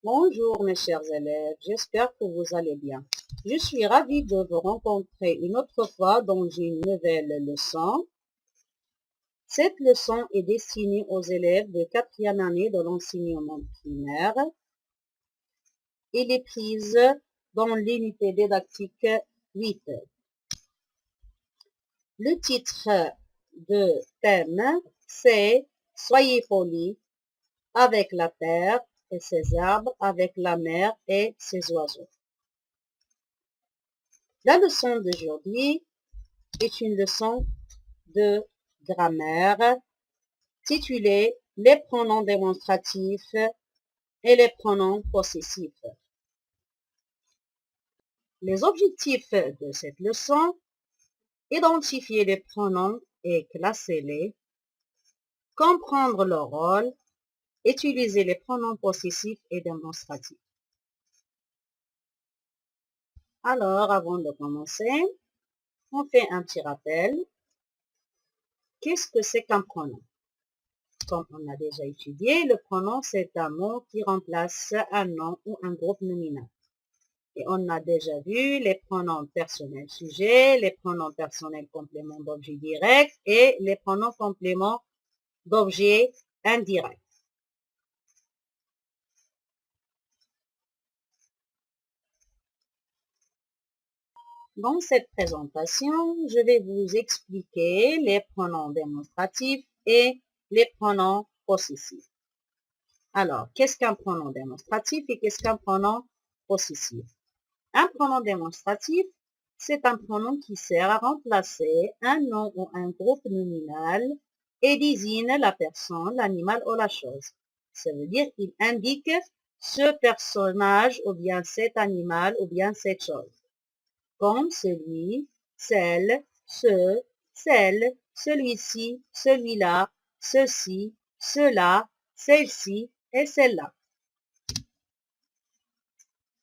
Bonjour mes chers élèves, j'espère que vous allez bien. Je suis ravie de vous rencontrer une autre fois dans une nouvelle leçon. Cette leçon est destinée aux élèves de 4e année de l'enseignement primaire. Elle est prise dans l'unité didactique 8. Le titre de thème, c'est « Soyez polis avec la terre et ses arbres, avec la mer et ses oiseaux ». La leçon d'aujourd'hui est une leçon de grammaire titulée « Les pronoms démonstratifs et les pronoms possessifs ». Les objectifs de cette leçon: identifier les pronoms et classer-les, comprendre leur rôle, utiliser les pronoms possessifs et démonstratifs. Alors, avant de commencer, on fait un petit rappel. Qu'est-ce que c'est qu'un pronom? Comme on a déjà étudié, le pronom, c'est un mot qui remplace un nom ou un groupe nominal. Et on a déjà vu les pronoms personnels sujets, les pronoms personnels compléments d'objet direct et les pronoms compléments d'objet indirect. Dans cette présentation, je vais vous expliquer les pronoms démonstratifs et les pronoms possessifs. Alors, qu'est-ce qu'un pronom démonstratif et qu'est-ce qu'un pronom possessif? Un pronom démonstratif, c'est un pronom qui sert à remplacer un nom ou un groupe nominal et désigne la personne, l'animal ou la chose. Ça veut dire qu'il indique ce personnage ou bien cet animal ou bien cette chose. Comme celui, celle, ce, celle, celui-ci, celui-là, ceci, cela, celle-ci et celle-là.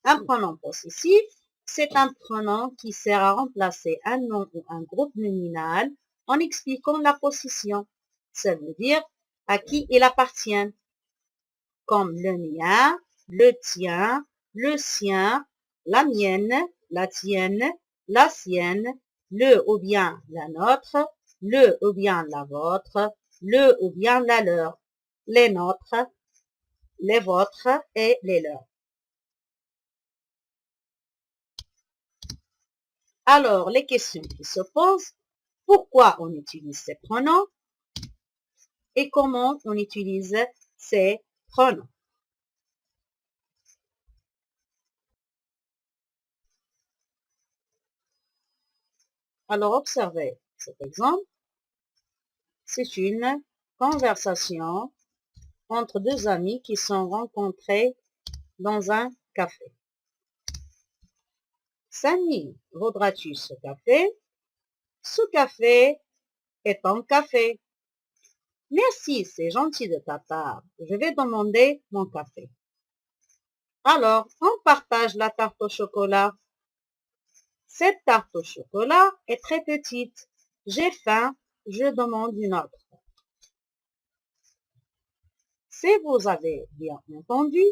Un pronom possessif, c'est un pronom qui sert à remplacer un nom ou un groupe nominal en expliquant la possession. Ça veut dire à qui il appartient, comme le mien, le tien, le sien, la mienne, la tienne, la sienne, le ou bien la nôtre, le ou bien la vôtre, le ou bien la leur, les nôtres, les vôtres et les leurs. Alors, les questions qui se posent: pourquoi on utilise ces pronoms et comment on utilise ces pronoms? Alors, observez cet exemple. C'est une conversation entre deux amis qui sont rencontrés dans un café. Samy, voudras-tu ce café? Ce café est un café. Merci, c'est gentil de ta part. Je vais demander mon café. Alors, on partage la tarte au chocolat. Cette tarte au chocolat est très petite. J'ai faim, je demande une autre. Si vous avez bien entendu,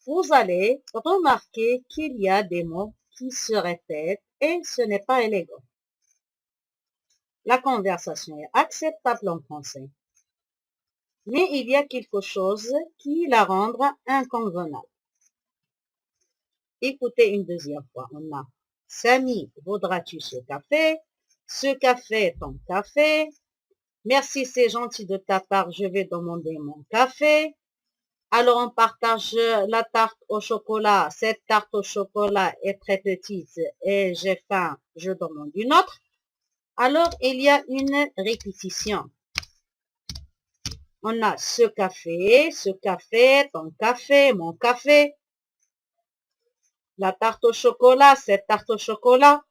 vous allez remarquer qu'il y a des mots qui se répètent et ce n'est pas élégant. La conversation est acceptable en français, mais il y a quelque chose qui la rend inconvenable. Écoutez une deuxième fois. On a: Samy, voudras-tu ce café? Ce café est ton café. Merci, c'est gentil de ta part, je vais demander mon café. Alors on partage la tarte au chocolat. Cette tarte au chocolat est très petite et j'ai faim, je demande une autre. Alors il y a une répétition. On a ce café, ton café, mon café. La tarte au chocolat, cette tarte au chocolat.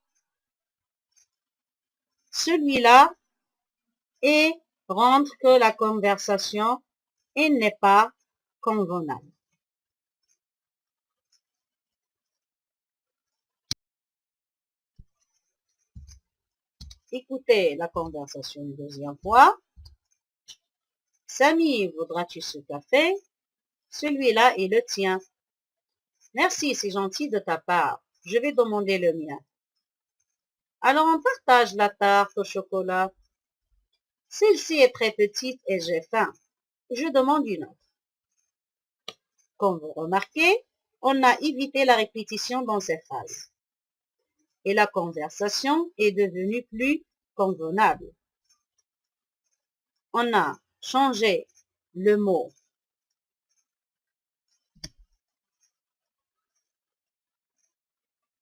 Celui-là, et rendre que la conversation n'est pas convenable. Écoutez la conversation une deuxième fois. Samy, voudras-tu ce café? Celui-là est le tien. Merci, c'est gentil de ta part. Je vais demander le mien. Alors on partage la tarte au chocolat. Celle-ci est très petite et j'ai faim. Je demande une autre. Comme vous remarquez, on a évité la répétition dans ces phrases. Et la conversation est devenue plus convenable. On a changé le mot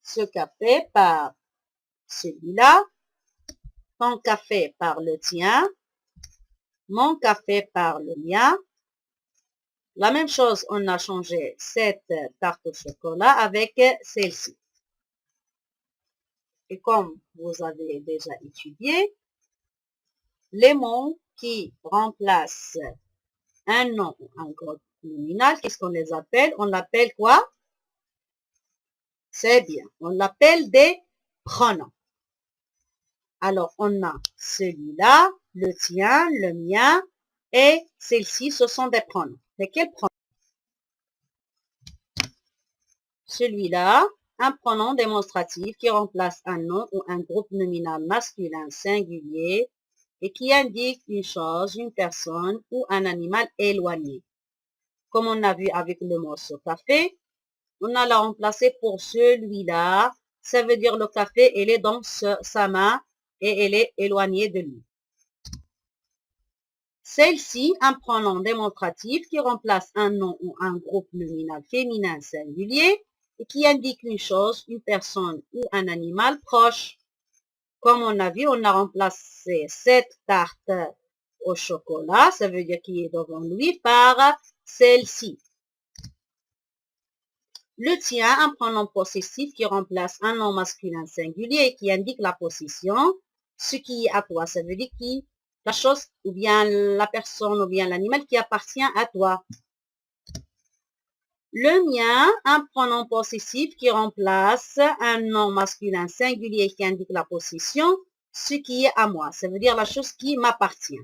ce café par celui-là, ton café par le tien, mon café par le mien. La même chose, on a changé cette tarte au chocolat avec celle-ci. Et comme vous avez déjà étudié, les mots qui remplacent un nom ou un groupe nominal, qu'est-ce qu'on les appelle? On l'appelle quoi? C'est bien, on l'appelle des pronoms. Alors, on a celui-là, le tien, le mien, et celle-ci, ce sont des pronoms. Mais quels pronoms? Celui-là, un pronom démonstratif qui remplace un nom ou un groupe nominal masculin singulier et qui indique une chose, une personne ou un animal éloigné. Comme on a vu avec le morceau café, on a la remplacé pour celui-là. Ça veut dire le café, il est dans sa main et elle est éloignée de lui. Celle-ci, un pronom démonstratif qui remplace un nom ou un groupe nominal féminin singulier et qui indique une chose, une personne ou un animal proche. Comme on a vu, on a remplacé cette tarte au chocolat, ça veut dire qu'il est devant lui, par celle-ci. Le tien, un pronom possessif qui remplace un nom masculin singulier et qui indique la possession, ce qui est à toi, ça veut dire qui, la chose ou bien la personne ou bien l'animal qui appartient à toi. Le mien, un pronom possessif qui remplace un nom masculin singulier qui indique la possession, ce qui est à moi, ça veut dire la chose qui m'appartient.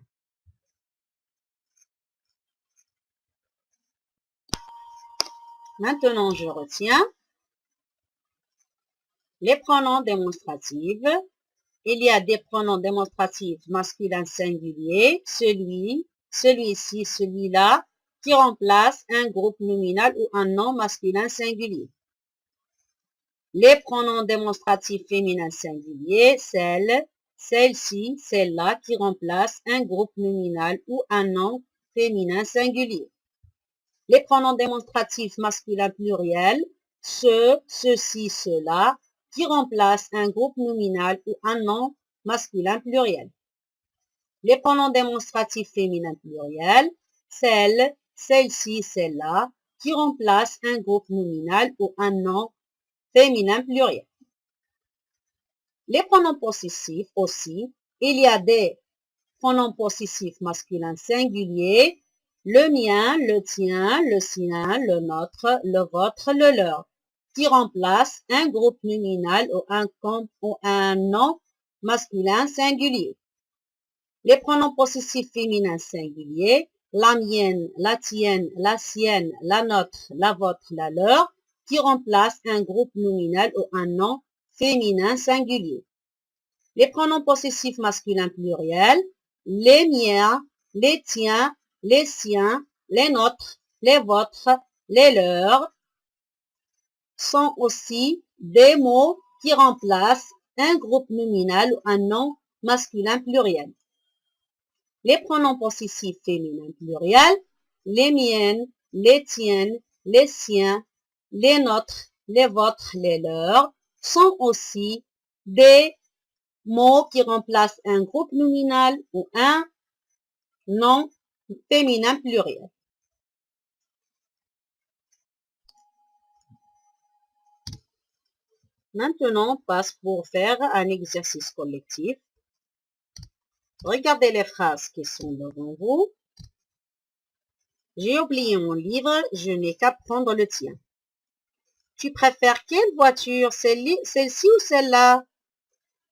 Maintenant, je retiens les pronoms démonstratifs. Il y a des pronoms démonstratifs masculins singuliers, celui, celui-ci, celui-là, qui remplacent un groupe nominal ou un nom masculin singulier. Les pronoms démonstratifs féminins singuliers, celle, celle-ci, celle-là, qui remplacent un groupe nominal ou un nom féminin singulier. Les pronoms démonstratifs masculins pluriels, ce, ceci, cela, qui remplacent un groupe nominal ou un nom masculin pluriel. Les pronoms démonstratifs féminins pluriels, celle, celle-ci, celle-là, qui remplacent un groupe nominal ou un nom féminin pluriel. Les pronoms possessifs aussi, il y a des pronoms possessifs masculins singuliers, le mien, le tien, le sien, le nôtre, le vôtre, le leur, qui remplacent un groupe nominal ou un nom masculin singulier. Les pronoms possessifs féminins singuliers, la mienne, la tienne, la sienne, la nôtre, la vôtre, la leur, qui remplacent un groupe nominal ou un nom féminin singulier. Les pronoms possessifs masculins pluriels, les miens, les tiens, les siens, les nôtres, les vôtres, les leurs, sont aussi des mots qui remplacent un groupe nominal ou un nom masculin pluriel. Les pronoms possessifs féminins pluriels, les miennes, les tiennes, les siens, les nôtres, les vôtres, les leurs, sont aussi des mots qui remplacent un groupe nominal ou un nom féminin pluriel. Maintenant, on passe pour faire un exercice collectif. Regardez les phrases qui sont devant vous. J'ai oublié mon livre, je n'ai qu'à prendre le tien. Tu préfères quelle voiture, celle-ci ou celle-là?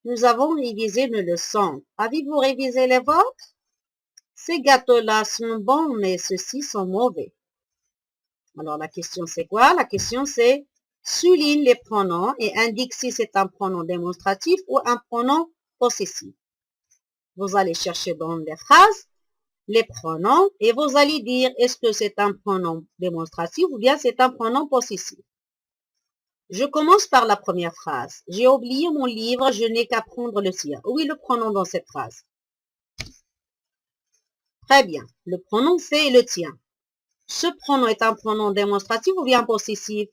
Nous avons révisé nos leçons. Avez-vous révisé les vôtres? Ces gâteaux-là sont bons, mais ceux-ci sont mauvais. Alors, la question, c'est quoi? La question, c'est souligne les pronoms et indique si c'est un pronom démonstratif ou un pronom possessif. Vous allez chercher dans les phrases les pronoms et vous allez dire est-ce que c'est un pronom démonstratif ou bien c'est un pronom possessif. Je commence par la première phrase. J'ai oublié mon livre, je n'ai qu'à prendre le sien. Où est le pronom dans cette phrase? Très bien. Le pronom, c'est le tien. Ce pronom est un pronom démonstratif ou bien possessif?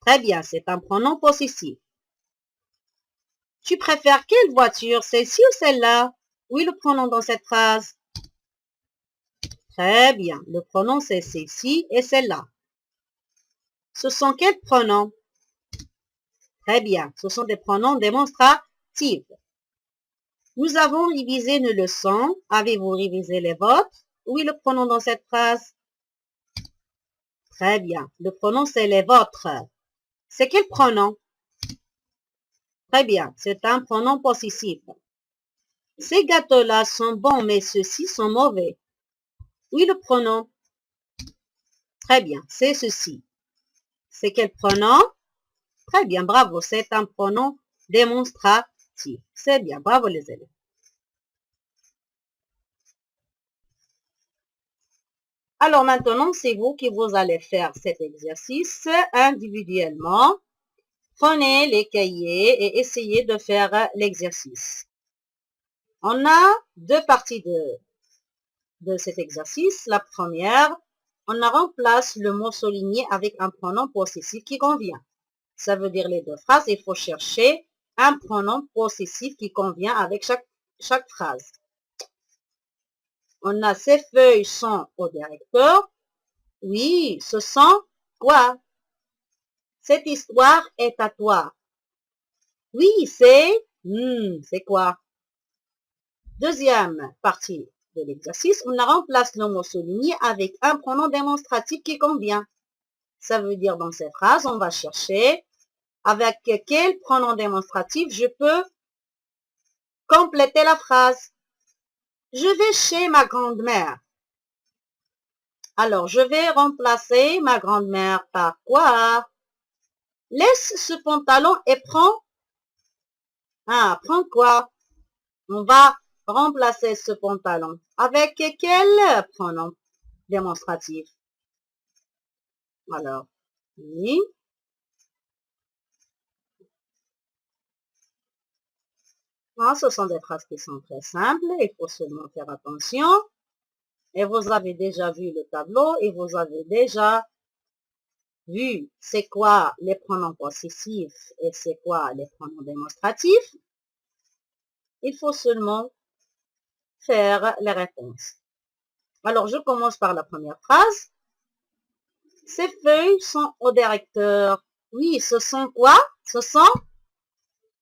Très bien, c'est un pronom possessif. Tu préfères quelle voiture, celle-ci ou celle-là? Où est le pronom dans cette phrase? Très bien, le pronom c'est celle-ci et celle-là. Ce sont quels pronoms? Très bien, ce sont des pronoms démonstratifs. Nous avons révisé nos leçons. Avez-vous révisé les vôtres? Où est le pronom dans cette phrase? Très bien, le pronom c'est les vôtres. C'est quel pronom? Très bien, c'est un pronom possessif. Ces gâteaux-là sont bons, mais ceux-ci sont mauvais. Où est le pronom? Très bien, c'est ceci. C'est quel pronom? Très bien, bravo, c'est un pronom démonstratif. C'est bien, bravo les élèves. Alors maintenant, c'est vous qui vous allez faire cet exercice individuellement. Prenez les cahiers et essayez de faire l'exercice. On a deux parties de cet exercice. La première, on remplace le mot souligné avec un pronom possessif qui convient. Ça veut dire les deux phrases. Il faut chercher un pronom possessif qui convient avec chaque phrase. On a ces feuilles sont au directeur. Oui, ce sont quoi? Cette histoire est à toi. Oui, c'est quoi? Deuxième partie de l'exercice, on remplace le mot souligné avec un pronom démonstratif qui convient. Ça veut dire dans ces phrases, on va chercher avec quel pronom démonstratif je peux compléter la phrase. Je vais chez ma grand-mère. Alors, je vais remplacer ma grand-mère par quoi? Laisse ce pantalon et prends. Prends quoi? On va remplacer ce pantalon avec quel pronom démonstratif? Alors, oui. Ce sont des phrases qui sont très simples. Il faut seulement faire attention. Et vous avez déjà vu le tableau et vous avez déjà vu c'est quoi les pronoms possessifs et c'est quoi les pronoms démonstratifs. Il faut seulement faire les réponses. Alors, je commence par la première phrase. Ces feuilles sont au directeur. Oui, ce sont quoi? Ce sont?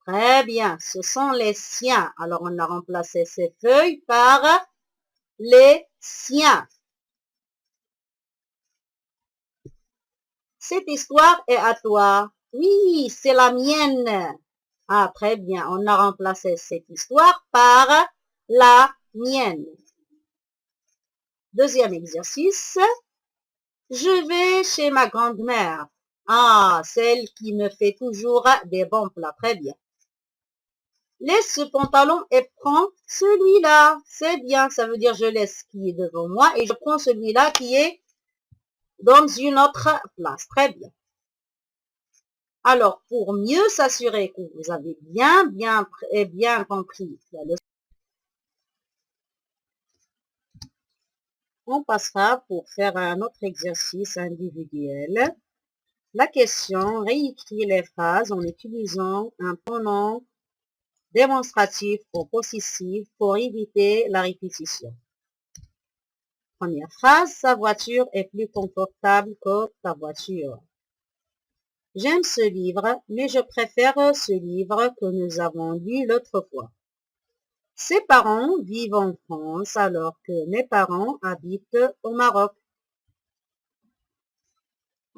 Très bien, ce sont les siens. Alors, on a remplacé ces feuilles par les siens. Cette histoire est à toi. Oui, c'est la mienne. Très bien, on a remplacé cette histoire par la mienne. Deuxième exercice. Je vais chez ma grand-mère. Celle qui me fait toujours des bons plats. Très bien. Laisse ce pantalon et prends celui-là. C'est bien, ça veut dire je laisse ce qui est devant moi et je prends celui-là qui est dans une autre place. Très bien. Alors, pour mieux s'assurer que vous avez bien compris la leçon, on passera pour faire un autre exercice individuel. La question, réécrit les phrases en utilisant un pronom démonstratif ou possessif pour éviter la répétition. Première phrase, sa voiture est plus confortable que ta voiture. J'aime ce livre, mais je préfère ce livre que nous avons lu l'autre fois. Ses parents vivent en France alors que mes parents habitent au Maroc.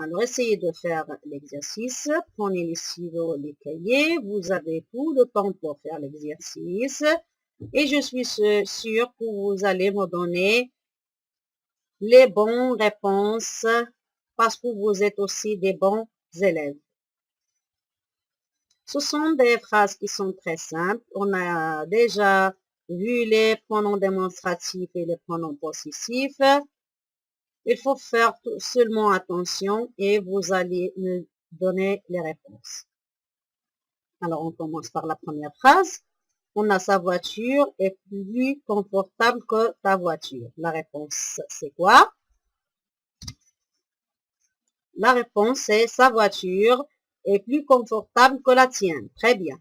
Alors, essayez de faire l'exercice. Prenez les stylos, les cahiers. Vous avez tout le temps pour faire l'exercice. Et je suis sûre que vous allez me donner les bonnes réponses parce que vous êtes aussi des bons élèves. Ce sont des phrases qui sont très simples. On a déjà vu les pronoms démonstratifs et les pronoms possessifs. Il faut faire seulement attention et vous allez me donner les réponses. Alors, on commence par la première phrase. On a sa voiture est plus confortable que ta voiture. La réponse, c'est quoi? La réponse est sa voiture est plus confortable que la tienne. Très bien.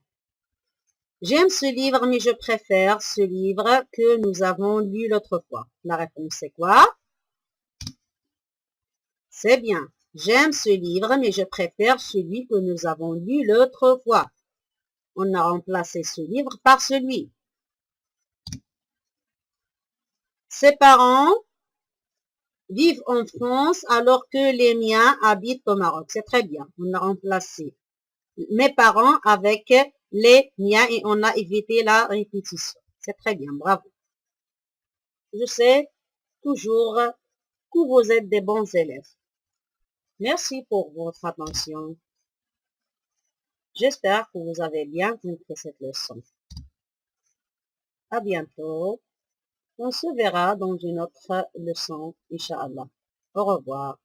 J'aime ce livre, mais je préfère ce livre que nous avons lu l'autre fois. La réponse, c'est quoi? C'est bien. J'aime ce livre, mais je préfère celui que nous avons lu l'autre fois. On a remplacé ce livre par celui. Ses parents vivent en France alors que les miens habitent au Maroc. C'est très bien. On a remplacé mes parents avec les miens et on a évité la répétition. C'est très bien. Bravo. Je sais toujours que vous êtes des bons élèves. Merci pour votre attention. J'espère que vous avez bien compris cette leçon. À bientôt. On se verra dans une autre leçon, Inch'Allah. Au revoir.